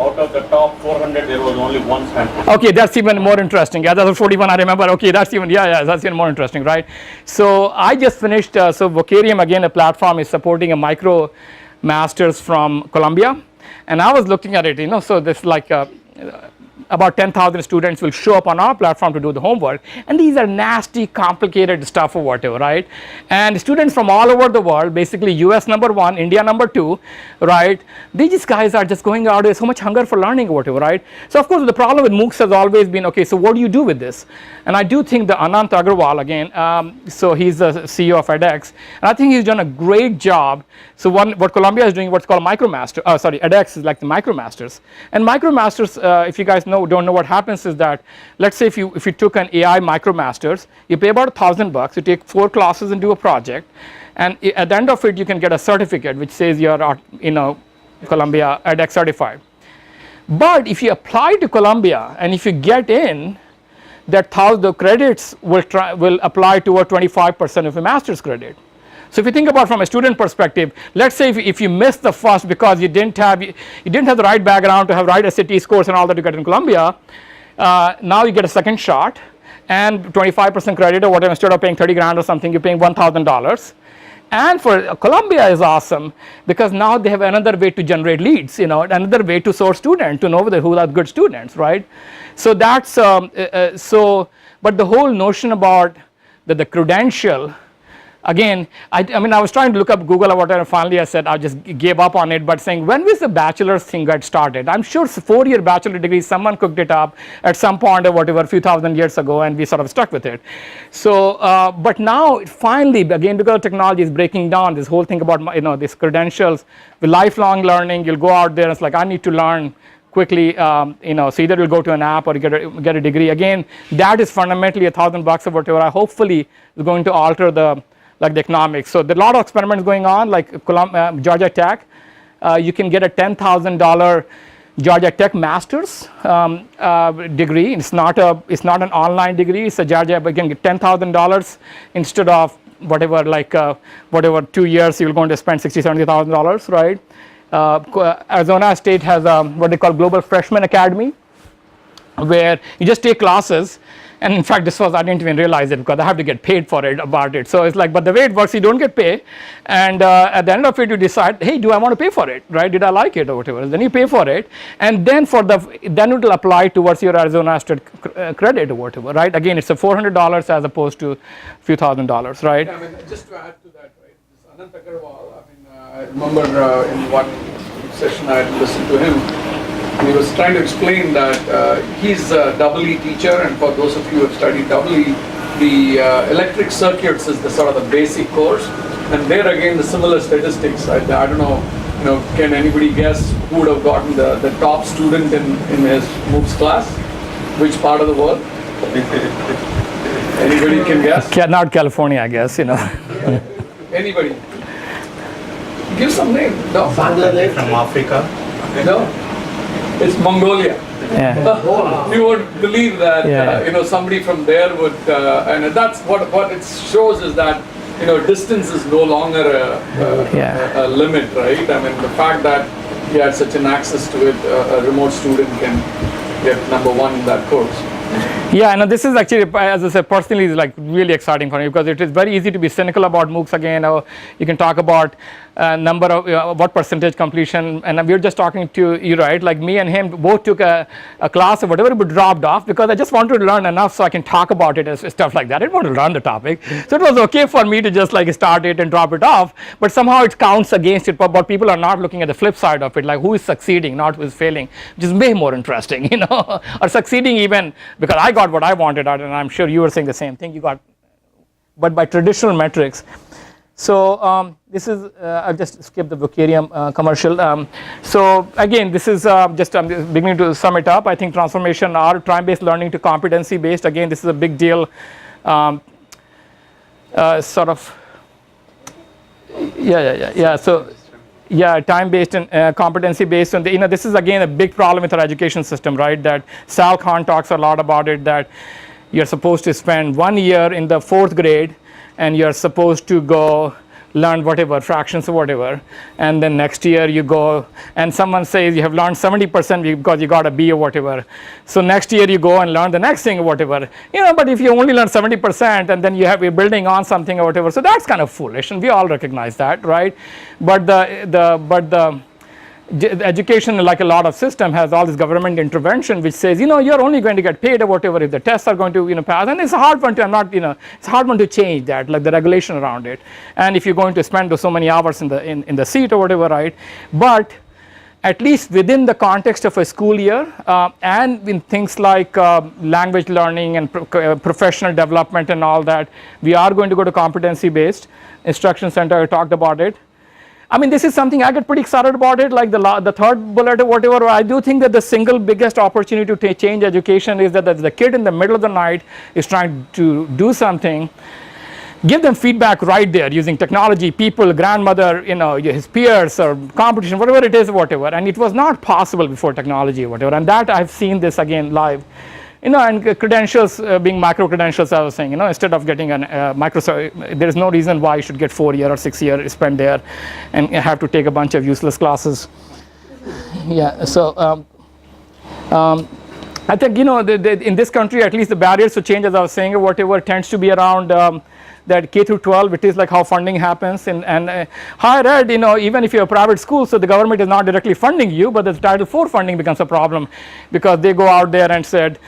out of the top 400, there was only one Stanford. Okay, that's even more interesting. Yeah, that's 41 I remember. Okay, that's even, that's even more interesting, right? So I just finished, so Vocarium, again, a platform is supporting a micro masters from Columbia. And I was looking at it, so this like about 10,000 students will show up on our platform to do the homework, and these are nasty, complicated stuff or whatever, right? And students from all over the world, basically US number 1, India number 2, right? These guys are just going out, there's so much hunger for learning or whatever, right? So of course the problem with MOOCs has always been, okay, so what do you do with this? And I do think the Anant Agarwal, again, so he's the CEO of edX, and I think he's done a great job. So what Columbia is doing, what's called MicroMaster, edX is like the MicroMasters. And MicroMasters, if you guys don't know what happens is that, let's say if you took an AI MicroMasters, you pay about $1,000, you take 4 classes and do a project, and at the end of it you can get a certificate which says you're Columbia edX certified. But if you apply to Columbia and if you get in, the credits will apply toward 25% of a master's credit. So if you think about from a student perspective, let's say if you missed the first because you didn't have the right background to have right SAT scores and all that to get in Columbia, now you get a second shot and 25% credit or whatever. Instead of paying 30 grand or something, you're paying $1,000. And for Columbia is awesome because now they have another way to generate leads, another way to source students, to know who are good students, right? So that's but the whole notion about the credential. Again, I was trying to look up Google or whatever, and finally I said I just gave up on it, but saying when was the bachelor's thing got started? I'm sure 4-year bachelor degree, someone cooked it up at some point or whatever a few thousand years ago, and we sort of stuck with it. So, but now finally, again, because technology is breaking down, this whole thing about these credentials, with lifelong learning, you'll go out there and it's like I need to learn quickly, so either you'll go to an app or you get a degree. Again, that is fundamentally $1,000 or whatever. Hopefully is going to alter the economics. So there are a lot of experiments going on, like Georgia Tech. You can get a $10,000 Georgia Tech master's degree. It's not an online degree. It's a Georgia, but you can get $10,000 instead of whatever 2 years you're going to spend $60,000-$70,000, right? Arizona State has what they call Global Freshman Academy, where you just take classes. And in fact, I didn't even realize it because I have to get paid for it about it. So it's like, but the way it works, you don't get paid. And at the end of it, you decide, hey, do I want to pay for it, right? Did I like it or whatever? Then you pay for it. And then then it will apply towards your Arizona State credit or whatever, right? Again, it's a $400 as opposed to a few $1,000s, right? Yeah, just to add to that, right? This Anant Agarwal, I remember in one session I had listened to him. He was trying to explain that he's a EE teacher, and for those of you who have studied EE, the electric circuits is the sort of the basic course, and there again the similar statistics. I don't know, can anybody guess who would have gotten the top student in his MOOCs class? Which part of the world? Anybody can guess? Not California, I guess. Anybody? Give some name. No. Bangladesh from Africa. No. It's Mongolia. Yeah. You would believe that somebody from there would, and that's what it shows is that distance is no longer a limit, right? The fact that you had such an access to it, a remote student can get number 1 in that course. Yeah, and this is actually, as I said, personally, is like really exciting for me because it is very easy to be cynical about MOOCs again. Or you can talk about number of what percentage completion, and we were just talking to you, right? Like me and him both took a class or whatever, but dropped off because I just wanted to learn enough so I can talk about it as stuff like that. I didn't want to learn the topic, so it was okay for me to just like start it and drop it off. But somehow it counts against it. But people are not looking at the flip side of it, like who is succeeding, not who is failing, which is way more interesting, or succeeding even because I got what I wanted out, and I'm sure you were saying the same thing. You got, but by traditional metrics. So this is, I'll just skip the Vocarium commercial. So again, this is I'm beginning to sum it up. I think transformation are time-based learning to competency-based. Again, this is a big deal. Sort of. Yeah. So. Yeah, time-based and competency-based, and this is again a big problem with our education system, right? That Sal Khan talks a lot about it. That you're supposed to spend 1 year in the 4th grade, and you're supposed to go learned whatever, fractions or whatever, and then next year you go and someone says you have learned 70% because you got a B or whatever. So next year you go and learn the next thing or whatever. But if you only learn 70% and then you're building on something or whatever, so that's kind of foolish, and we all recognize that, right? But the education, like a lot of system, has all this government intervention which says, you're only going to get paid or whatever if the tests are going to pass, and it's a hard one to it's a hard one to change that, like the regulation around it, and if you're going to spend so many hours in the seat or whatever, right? But at least within the context of a school year, and in things like language learning and professional development and all that, we are going to go to competency based instruction center. I talked about it. I mean, this is something I get pretty excited about it, like the third bullet or whatever. I do think that the single biggest opportunity to change education is that the kid in the middle of the night is trying to do something. Give them feedback right there using technology, people, grandmother, his peers or competition, whatever it is, whatever. And it was not possible before technology or whatever. And that I've seen this again live. And credentials being micro credentials, I was saying, instead of getting a there is no reason why you should get 4 year or 6 year spent there and have to take a bunch of useless classes. Yeah, so I think, in this country, at least the barriers to change, as I was saying, or whatever, tends to be around that K through 12, it is like how funding happens, and higher ed, even if you're a private school, so the government is not directly funding you, but the Title IV funding becomes a problem because they go out there and said,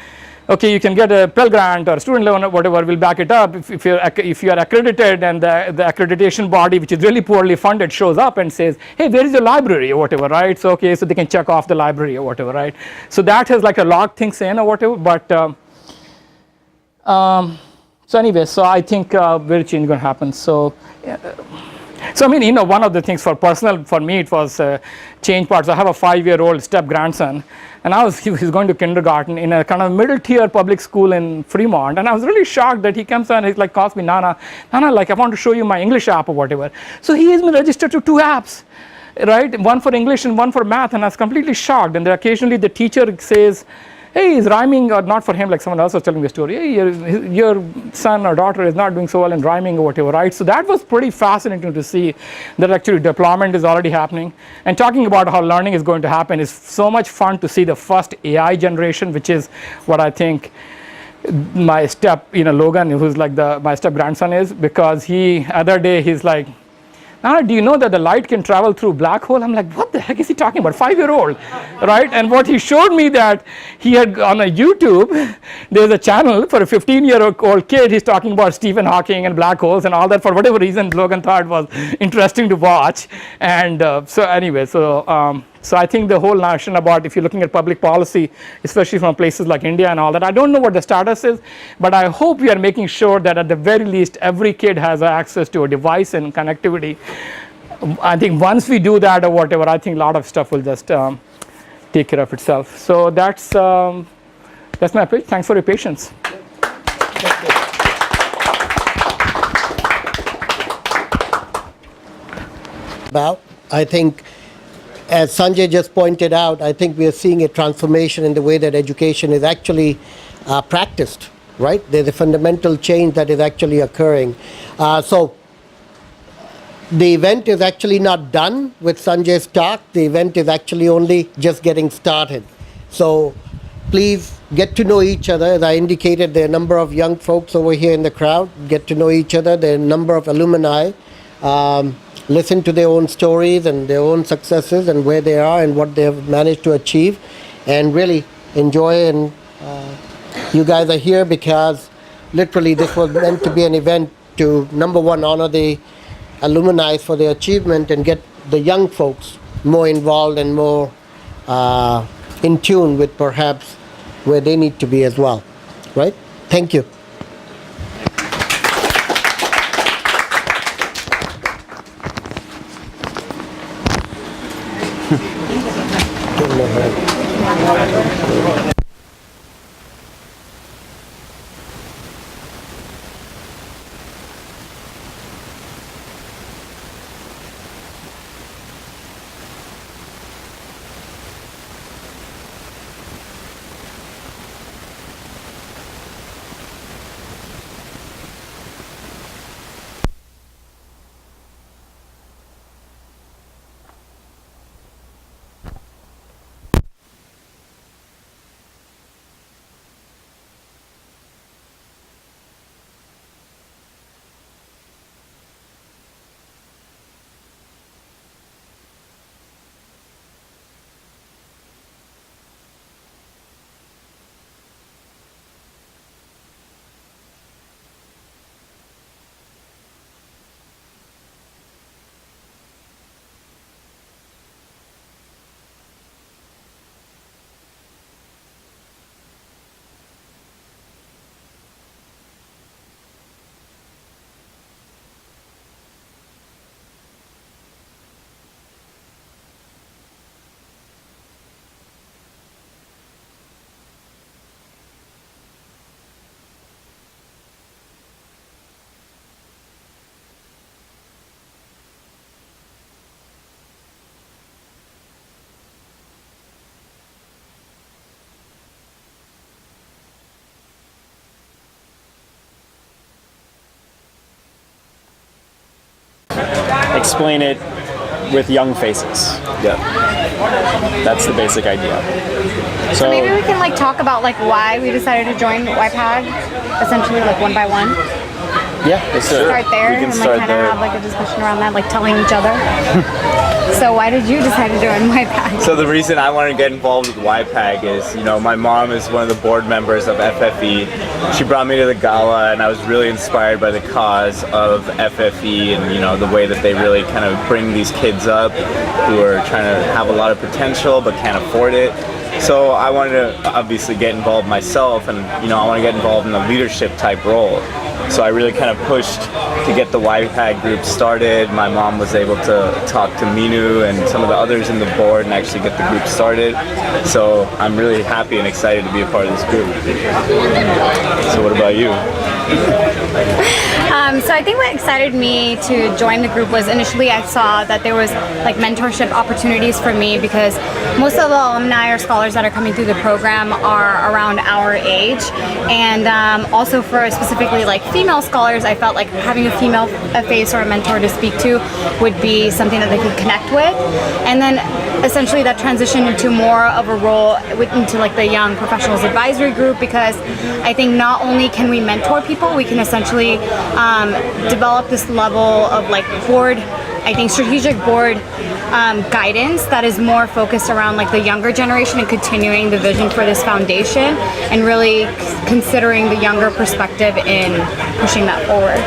okay, you can get a Pell Grant or student loan or whatever, we'll back it up if you are accredited, and the accreditation body, which is really poorly funded, shows up and says, hey, where is your library or whatever, right? So okay, so they can check off the library or whatever, right? So that has like a lot of things in or whatever, but so anyway, so I think very change going to happen. So I mean, one of the things for me, it was change parts. I have a 5-year-old step grandson, and he's going to kindergarten in a kind of middle tier public school in Fremont, and I was really shocked that he comes and he's like, calls me Nana, like I want to show you my English app or whatever. So he has been registered to 2 apps, right? One for English and one for math, and I was completely shocked. And then occasionally the teacher says, hey, he's rhyming, or not for him, like someone else was telling the story, hey, your son or daughter is not doing so well in rhyming or whatever, right? So that was pretty fascinating to see that actually deployment is already happening. And talking about how learning is going to happen is so much fun to see the first AI generation, which is what I think my Logan, who's like my step grandson is, because other day he's like, do you know that the light can travel through black hole? I'm like, what the heck is he talking about? 5-year-old, right? And what he showed me that he had on a YouTube, there's a channel for a 15-year-old kid. He's talking about Stephen Hawking and black holes and all that. For whatever reason, Logan thought was interesting to watch. And so anyway, so I think the whole notion about, if you're looking at public policy, especially from places like India and all that, I don't know what the status is, but I hope we are making sure that at the very least every kid has access to a device and connectivity. I think once we do that or whatever, I think a lot of stuff will just take care of itself. So that's my pitch. Thanks for your patience. I think, as Sanjay just pointed out, I think we are seeing a transformation in the way that education is actually practiced, right? There's a fundamental change that is actually occurring. So the event is actually not done with Sanjay's talk. The event is actually only just getting started. So please get to know each other. As I indicated, there are a number of young folks over here in the crowd. Get to know each other. There are a number of alumni. Listen to their own stories and their own successes and where they are and what they have managed to achieve, and really enjoy. And you guys are here because literally this was meant to be an event to, number one, honor the alumni for their achievement and get the young folks more involved and more in tune with perhaps where they need to be as well, right? Thank you. explain it with young faces. Yeah. That's the basic idea. So maybe we can like talk about like why we decided to join YPAG, essentially like one by one. Yeah, let's Start there we can and like start kind there. of have like a discussion around that, like telling each other. So why did you decide to join YPAG? So the reason I wanted to get involved with YPAG is, you know, my mom is one of the board members of FFE. She brought me to the gala and I was really inspired by the cause of FFE and, you know, the way that they really kind of bring these kids up who are trying to have a lot of potential but can't afford it. So I wanted to obviously get involved myself and, you know, I want to get involved in a leadership type role. So I really kind of pushed to get the YPAG group started. My mom was able to talk to Minu and some of the others in the board and actually get the group started. So I'm really happy and excited to be a part of this group. So what about you? So I think what excited me to join the group was initially I saw that there was like mentorship opportunities for me because most of the alumni or scholars that are coming through the program are around our age, and also for specifically like female scholars, I felt like having a face or a mentor to speak to would be something that they could connect with, and then essentially that transitioned into more of a role into like the Young Professionals Advisory Group, because I think not only can we mentor people, we can essentially develop this level of like board, I think strategic board guidance that is more focused around like the younger generation and continuing the vision for this foundation and really considering the younger perspective in pushing that forward.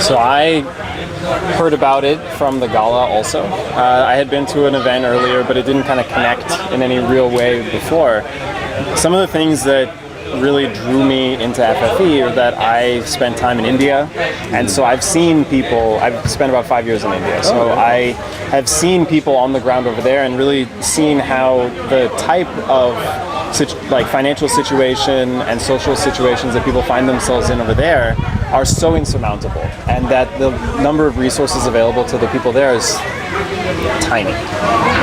So I heard about it from the gala also. I had been to an event earlier, but it didn't kind of connect in any real way before. Some of the things that really drew me into FFE are that I spent time in India, and so I've seen people. I've spent about 5 years in India, so I have seen people on the ground over there and really seen how the type of like financial situation and social situations that people find themselves in over there are so insurmountable, and that the number of resources available to the people there is tiny,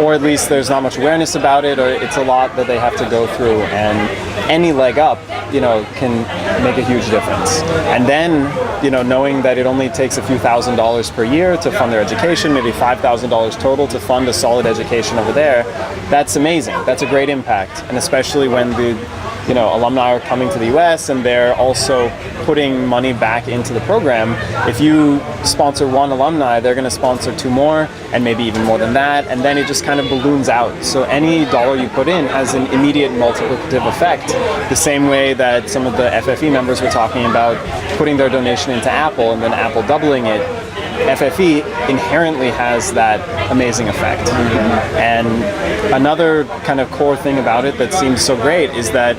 or at least there's not much awareness about it, or it's a lot that they have to go through, and any leg up, you know, can make a huge difference. And then, you know, knowing that it only takes a few $1,000s per year to fund their education, maybe $5,000 total to fund a solid education over there, that's amazing. That's a great impact, and especially when the alumni are coming to the US and they're also putting money back into the program. If you sponsor one alumni, they're going to sponsor 2 more and maybe even more than that, and then it just kind of balloons out. So any dollar you put in has an immediate multiplicative effect, the same way that some of the FFE members were talking about putting their donation into Apple and then Apple doubling it. FFE inherently has that amazing effect. And another kind of core thing about it that seems so great is that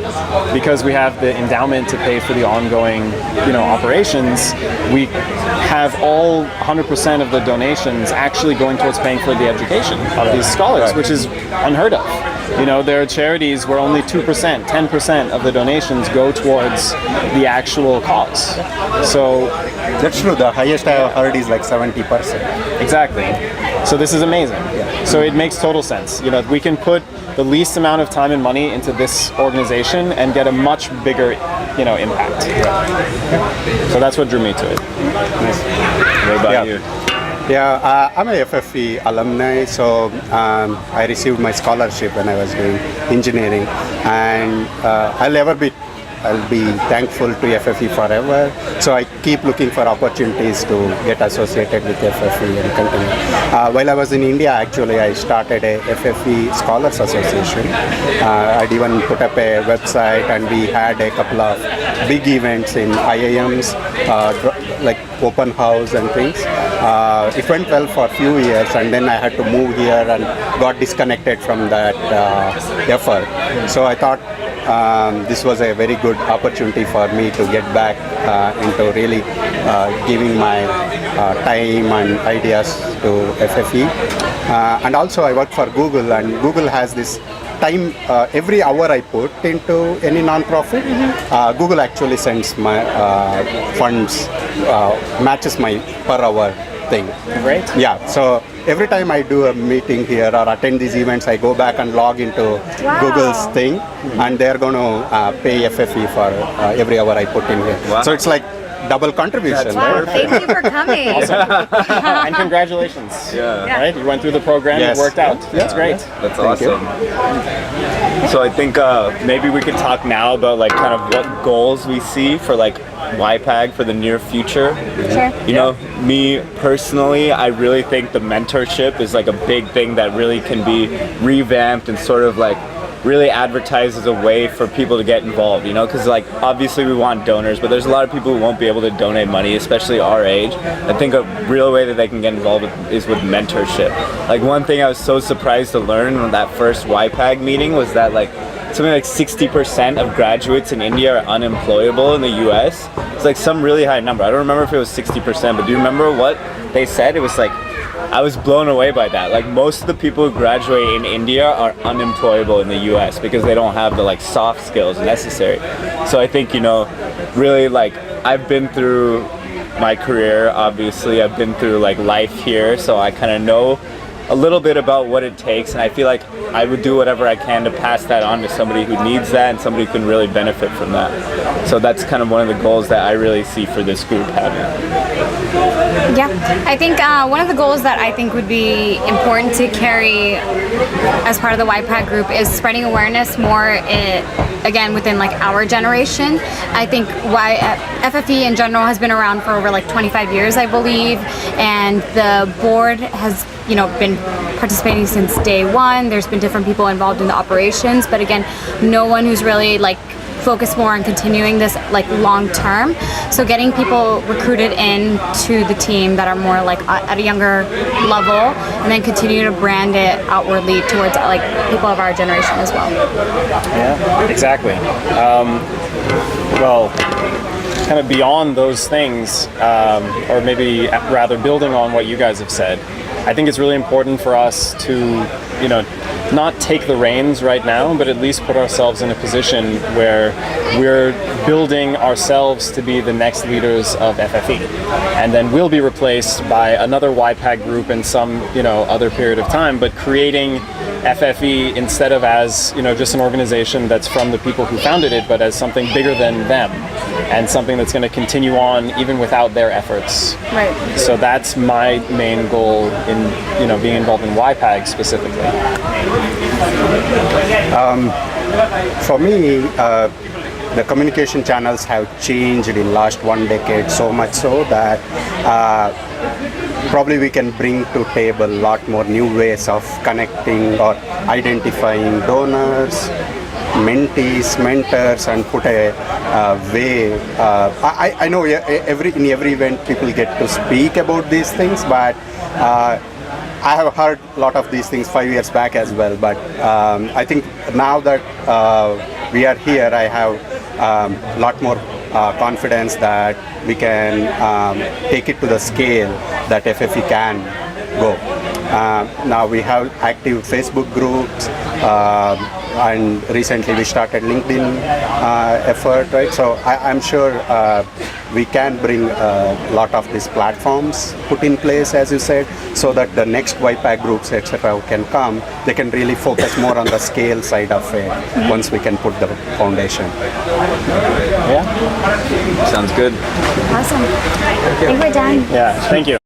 because we have the endowment to pay for the ongoing, operations, we have all 100% of the donations actually going towards paying for the education of these scholars, which is unheard of. There are charities where only 2%, 10% of the donations go towards the actual cause. So that's true. The highest I have heard is like 70%. Exactly. So this is amazing. Yeah. So it makes total sense. We can put the least amount of time and money into this organization and get a much bigger, impact. Yeah. So that's what drew me to it. Nice. What about you? Yeah, I'm a FFE alumni, so I received my scholarship when I was doing engineering, and I'll be thankful to FFE forever. So I keep looking for opportunities to get associated with FFE and continue. While I was in India, actually, I started a FFE Scholars Association. I'd even put up a website, and we had a couple of big events in IIMs, like open house and things. It went well for a few years, and then I had to move here and got disconnected from that effort. So I thought this was a very good opportunity for me to get back into really giving my time and ideas to FFE. And also I work for Google, and Google has this time, every hour I put into any non-profit, Google actually sends my funds, matches my per hour thing. Great. Yeah, so every time I do a meeting here or attend these events, I go back and log into Google's thing, and they're going to pay FFE for every hour I put in here. Wow. So it's like double contribution. Wow, thank you for coming. And congratulations. Yeah. Right? You went through the program, Yes. it worked out. That's great. That's awesome. So I think maybe we could talk now about like kind of what goals we see for like YPAG for the near future. Sure. You know, me personally, I really think the mentorship is like a big thing that really can be revamped and sort of like really advertised as a way for people to get involved, you know, because like obviously we want donors, but there's a lot of people who won't be able to donate money, especially our age. I think a real way that they can get involved is with mentorship. Like one thing I was so surprised to learn in that first YPAG meeting was that like something like 60% of graduates in India are unemployable in the US. It's like some really high number. I don't remember if it was 60%, but do you remember what they said? It was like, I was blown away by that. Like most of the people who graduate in India are unemployable in the US because they don't have the like soft skills necessary. So I think, you know, really like I've been through my career, obviously I've been through like life here, so I kind of know a little bit about what it takes, and I feel like I would do whatever I can to pass that on to somebody who needs that and somebody who can really benefit from that. So that's kind of one of the goals that I really see for this group having. Yeah, I think one of the goals that I think would be important to carry as part of the YPAG group is spreading awareness more, again, within like our generation. I think FFE in general has been around for over like 25 years, I believe, and the board has, you know, been participating since day one. There's been different people involved in the operations, but again, no one who's really like focused more on continuing this like long term. So getting people recruited in to the team that are more like at a younger level, and then continue to brand it outwardly towards like people of our generation as well. Yeah, exactly. Well, kind of beyond those things, or maybe rather building on what you guys have said, I think it's really important for us to, you know, not take the reins right now, but at least put ourselves in a position where we're building ourselves to be the next leaders of FFE. And then we'll be replaced by another YPAG group in some, you know, other period of time, but creating FFE instead of as, you know, just an organization that's from the people who founded it, but as something bigger than them and something that's going to continue on even without their efforts. Right. So that's my main goal in, you know, being involved in YPAG specifically. For me, the communication channels have changed in last 1 decade, so much so that probably we can bring to table a lot more new ways of connecting or identifying donors, mentees, mentors, and put a way. I know in every event people get to speak about these things, but I have heard a lot of these things 5 years back as well. But I think now that we are here, I have a lot more confidence that we can take it to the scale that FFE can go. Now we have active Facebook groups, and recently we started LinkedIn effort, right? So I'm sure we can bring a lot of these platforms put in place, as you said, so that the next YPAG groups, etc., can come. They can really focus more on the scale side of it once we can put the foundation. Yeah, Sounds good. Awesome. I think we're done. yeah. Thank you.